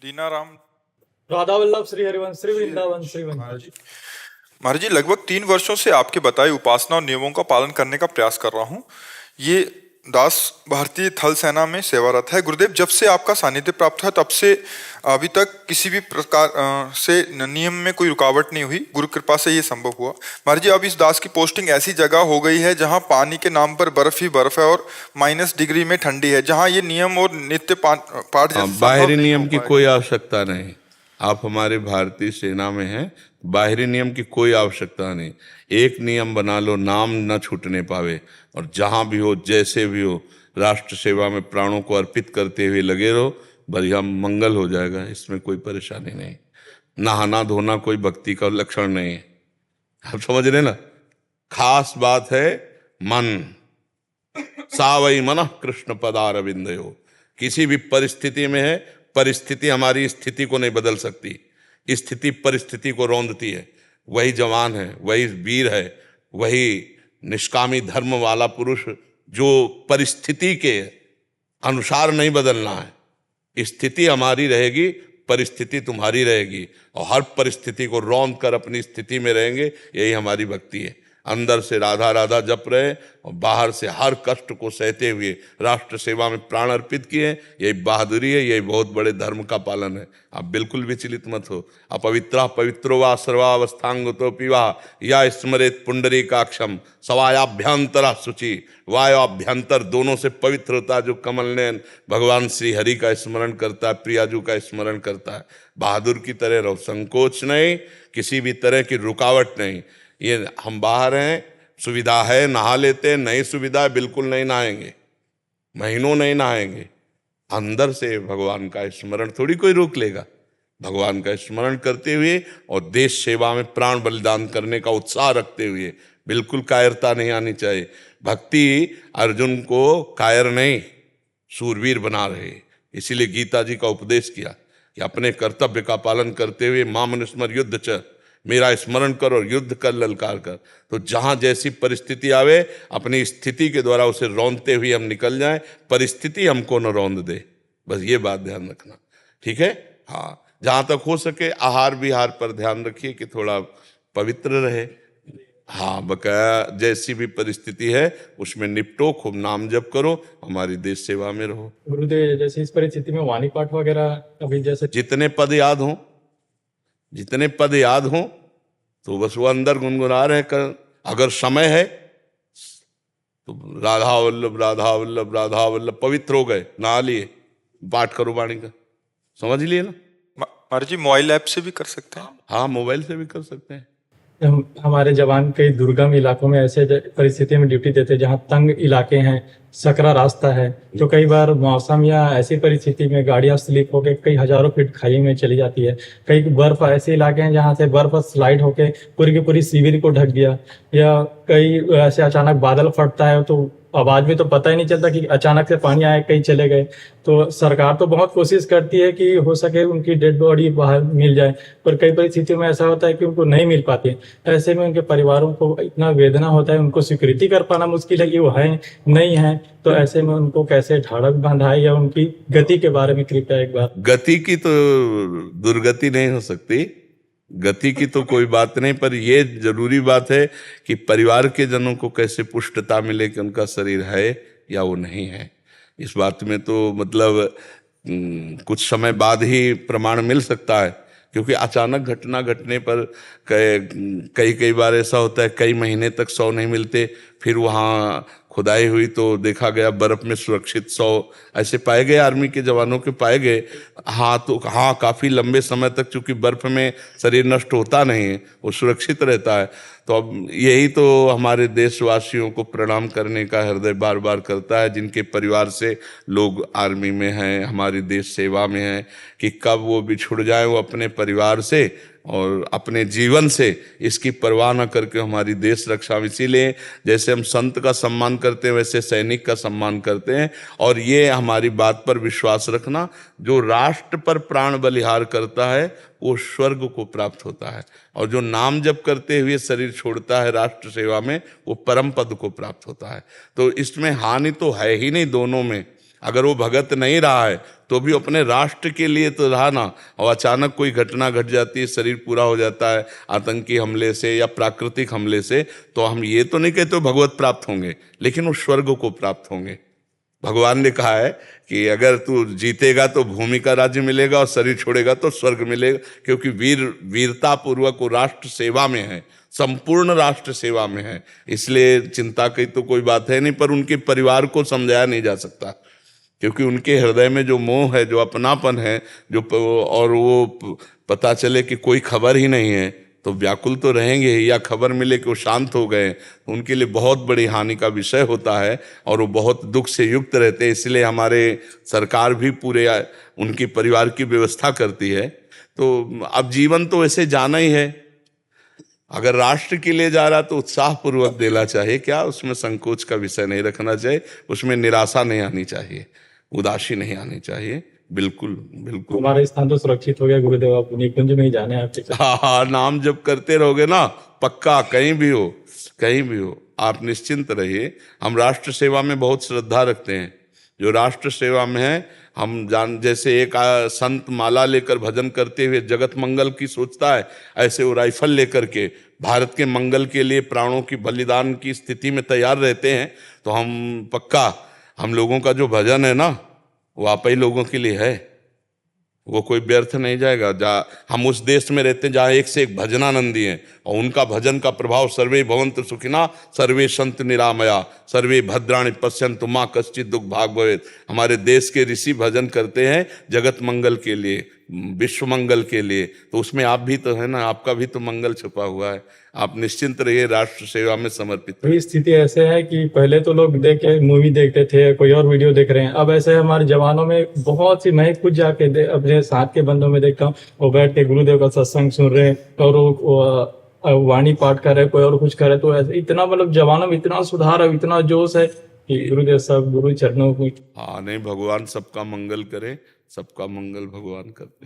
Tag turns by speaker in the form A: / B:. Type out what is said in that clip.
A: दीनाराम
B: राधा वल्लभ श्री हरिवंश श्री वृंदावन श्री
A: महाराज जी। महाराज जी, लगभग 3 वर्षों से आपके बताए उपासना और नियमों का पालन करने का प्रयास कर रहा हूँ। ये दास भारतीय थल सेना में सेवारत है। गुरुदेव, जब से आपका सानिध्य प्राप्त हुआ तब से अभी तक किसी भी प्रकार से नियम में कोई रुकावट नहीं हुई। गुरु कृपा से ये संभव हुआ। महाराज जी, अब इस दास की पोस्टिंग ऐसी जगह हो गई है जहाँ पानी के नाम पर बर्फ ही बर्फ है और -डिग्री में ठंडी है, जहाँ ये नियम और नित्य पाठ जैसे संभव
C: बाहरी
A: नहीं
C: नियम
A: हो
C: की
A: पाएगा।
C: कोई आवश्यकता नहीं। आप हमारे भारतीय सेना में हैं, बाहरी नियम की कोई आवश्यकता नहीं। एक नियम बना लो, नाम न छूटने पावे, और जहां भी हो जैसे भी हो राष्ट्र सेवा में प्राणों को अर्पित करते हुए लगे रहो, बढ़िया मंगल हो जाएगा। इसमें कोई परेशानी नहीं। नहाना धोना कोई भक्ति का लक्षण नहीं है। आप समझ रहे ना? खास बात है मन। सावई मन कृष्ण पदारविंदयो। किसी भी परिस्थिति में है, परिस्थिति हमारी स्थिति को नहीं बदल सकती, स्थिति परिस्थिति को रौंदती है। वही जवान है, वही वीर है, वही निष्कामी धर्म वाला पुरुष जो परिस्थिति के अनुसार नहीं बदलना है। स्थिति हमारी रहेगी, परिस्थिति तुम्हारी रहेगी, और हर परिस्थिति को रौंद कर अपनी स्थिति में रहेंगे। यही हमारी भक्ति है। अंदर से राधा राधा जप रहे और बाहर से हर कष्ट को सहते हुए राष्ट्र सेवा में प्राण अर्पित किए। यही बहादुरी है, यही बहुत बड़े धर्म का पालन है। आप बिल्कुल विचलित मत हो। अपवित्रा पवित्रो वा सर्वावस्थांगतो पिवा या स्मरेत पुंडरीकाक्षम सवायाभ्यंतरा शुचि। वायुभ्यंतर दोनों से पवित्र होता है जो कमल नयन भगवान श्री हरि का स्मरण करता है, प्रियाजू का स्मरण करता है। बहादुर की तरह रहो, संकोच नहीं, किसी भी तरह की रुकावट नहीं। ये हम बाहर हैं, सुविधा है नहा लेते हैं, नहीं सुविधा है बिल्कुल नहीं नहाएंगे, महीनों नहीं नहाएंगे। अंदर से भगवान का स्मरण थोड़ी कोई रोक लेगा। भगवान का स्मरण करते हुए और देश सेवा में प्राण बलिदान करने का उत्साह रखते हुए, बिल्कुल कायरता नहीं आनी चाहिए। भक्ति अर्जुन को कायर नहीं, शूरवीर बना रहे। इसीलिए गीता जी का उपदेश किया कि अपने कर्तव्य का पालन करते हुए मां मनुस्मर युद्ध च, मेरा स्मरण कर और युद्ध कर ललकार कर। तो जहां जैसी परिस्थिति आवे, अपनी स्थिति के द्वारा उसे रौंदते हुए हम निकल जाएं, परिस्थिति हमको न रौंद दे। बस ये बात ध्यान रखना, ठीक है? हाँ, जहां तक हो सके आहार विहार पर ध्यान रखिए कि थोड़ा पवित्र रहे। हाँ, बकाया जैसी भी परिस्थिति है उसमें निपटो, खूब नाम जप करो, हमारी देश सेवा में रहो।
B: गुरुदेव, जैसे इस परिस्थिति में वाणी पाठ वगैरह अभी जैसे
C: जितने पद याद हों, जितने पद याद हों तो बस वो अंदर गुनगुना रहे कर। अगर समय है तो राधा वल्लभ राधा वल्लभ राधा वल्लभ पवित्र हो गए, नहा लिए, पाठ करो वाणी का। समझ लिए ना?
A: महाराज जी, मोबाइल ऐप से भी कर सकते हैं?
C: हाँ, मोबाइल से भी कर सकते हैं।
B: हमारे जवान कई दुर्गम इलाकों में ऐसे परिस्थिति में ड्यूटी देते हैं जहाँ तंग इलाके हैं, सकरा रास्ता है, तो कई बार मौसम या ऐसी परिस्थिति में गाड़ियां स्लिप होकर कई हजारों फीट खाई में चली जाती है। कई बर्फ ऐसे इलाके हैं जहाँ से बर्फ स्लाइड होके पूरी की पूरी शिविर को ढक दिया, या कई ऐसे अचानक बादल फटता है तो आवाज में तो पता ही नहीं चलता कि अचानक से पानी आए, कहीं चले गए। तो सरकार तो बहुत कोशिश करती है कि हो सके उनकी डेड बॉडी बाहर मिल जाए, पर कई परिस्थितियों में ऐसा होता है कि उनको नहीं मिल पाती। ऐसे में उनके परिवारों को इतना वेदना होता है, उनको स्वीकृति कर पाना मुश्किल है कि वो है नहीं है। तो ऐसे में उनको कैसे ढाढ़क बंधाए, या उनकी गति के बारे में कृपया एक बार।
C: गति की तो दुर्गति नहीं हो सकती, गति की तो कोई बात नहीं, पर यह जरूरी बात है कि परिवार के जनों को कैसे पुष्टता मिले कि उनका शरीर है या वो नहीं है। इस बात में तो मतलब कुछ समय बाद ही प्रमाण मिल सकता है, क्योंकि अचानक घटना घटने पर कई बार ऐसा होता है कई महीने तक शव नहीं मिलते। फिर वहाँ खुदाई हुई तो देखा गया बर्फ में सुरक्षित शव ऐसे पाए गए, आर्मी के जवानों के पाए गए। हाँ, तो हाँ, काफ़ी लंबे समय तक चूंकि बर्फ में शरीर नष्ट होता नहीं है, वो सुरक्षित रहता है। तो अब यही तो हमारे देशवासियों को प्रणाम करने का हृदय बार बार करता है, जिनके परिवार से लोग आर्मी में हैं, हमारी देश सेवा में हैं, कि कब वो बिछुड़ जाए वो अपने परिवार से और अपने जीवन से, इसकी परवाह न करके हमारी देश रक्षा। इसीलिए जैसे हम संत का सम्मान करते हैं वैसे सैनिक का सम्मान करते हैं। और ये हमारी बात पर विश्वास रखना, जो राष्ट्र पर प्राण बलिहार करता है वो स्वर्ग को प्राप्त होता है, और जो नाम जप करते हुए शरीर छोड़ता है राष्ट्र सेवा में वो परम पद को प्राप्त होता है। तो इसमें हानि तो है ही नहीं दोनों में। अगर वो भगत नहीं रहा है तो भी अपने राष्ट्र के लिए तो रहा ना। और अचानक कोई घटना घट जाती है, शरीर पूरा हो जाता है आतंकी हमले से या प्राकृतिक हमले से, तो हम ये तो नहीं कहते भगवत प्राप्त होंगे, लेकिन वो स्वर्ग को प्राप्त होंगे। भगवान ने कहा है कि अगर तू जीतेगा तो भूमि का राज्य मिलेगा और शरीर छोड़ेगा तो स्वर्ग मिलेगा, क्योंकि वीरता पूर्वक वो राष्ट्र सेवा में है, संपूर्ण राष्ट्र सेवा में है। इसलिए चिंता की तो कोई बात है नहीं, पर उनके परिवार को समझाया नहीं जा सकता, क्योंकि उनके हृदय में जो मोह है, जो अपनापन है, और वो पता चले कि कोई खबर ही नहीं है तो व्याकुल तो रहेंगे ही, या खबर मिले कि वो शांत हो गए, उनके लिए बहुत बड़ी हानि का विषय होता है और वो बहुत दुख से युक्त रहते हैं। इसलिए हमारे सरकार भी पूरे उनके परिवार की व्यवस्था करती है। तो अब जीवन तो वैसे जाना ही है, अगर राष्ट्र के लिए जा रहा तो उत्साहपूर्वक देना चाहिए, क्या उसमें संकोच का विषय नहीं रखना चाहिए, उसमें निराशा नहीं आनी चाहिए, उदासी नहीं आनी चाहिए। बिल्कुल बिल्कुल।
B: हमारा स्थान तो सुरक्षित हो गया गुरुदेव, आप निकुंज में ही जाने आपके साथ।
C: हाँ, नाम जब करते रहोगे ना, पक्का कहीं भी हो, कहीं भी हो, आप निश्चिंत रहिए। हम राष्ट्र सेवा में बहुत श्रद्धा रखते हैं। जो राष्ट्र सेवा में है, हम जैसे एक संत माला लेकर भजन करते हुए जगत मंगल की सोचता है, ऐसे वो राइफल लेकर के भारत के मंगल के लिए प्राणों की बलिदान की स्थिति में तैयार रहते हैं। तो हम पक्का, हम लोगों का जो भजन है ना, वो आप ही लोगों के लिए है, वो कोई व्यर्थ नहीं जाएगा। हम उस देश में रहते हैं जहाँ एक से एक भजनानंदी हैं, और उनका भजन का प्रभाव सर्वे भवन्तु सुखिना सर्वे सन्तु निरामया सर्वे भद्राणि पश्यन्तु मा कश्चित् दुःख भाग् भवेत्। हमारे देश के ऋषि भजन करते हैं जगत मंगल के लिए, विश्व मंगल के लिए, तो उसमें आप भी तो है ना, आपका भी तो मंगल छुपा हुआ है। आप निश्चिंत रहिए, राष्ट्र सेवा में समर्पित।
B: तो स्थिति ऐसे है कि पहले तो लोग मूवी देखते थे, कोई और वीडियो देख रहे हैं, अब ऐसे हमारे जवानों में बहुत सी, मैं खुद जाके अपने साथ के बंदों में देखता हूँ, वो बैठ के गुरुदेव का सत्संग सुन रहे हैं और वो वाणी पाठ कर रहे, कोई और कुछ कर रहे। तो ऐसे इतना मतलब जवानों में इतना सुधार है, इतना जोश है कि गुरुदेव सब गुरु चरणों को।
C: हाँ नहीं, भगवान सबका मंगल करे, सबका मंगल भगवान करते हैं।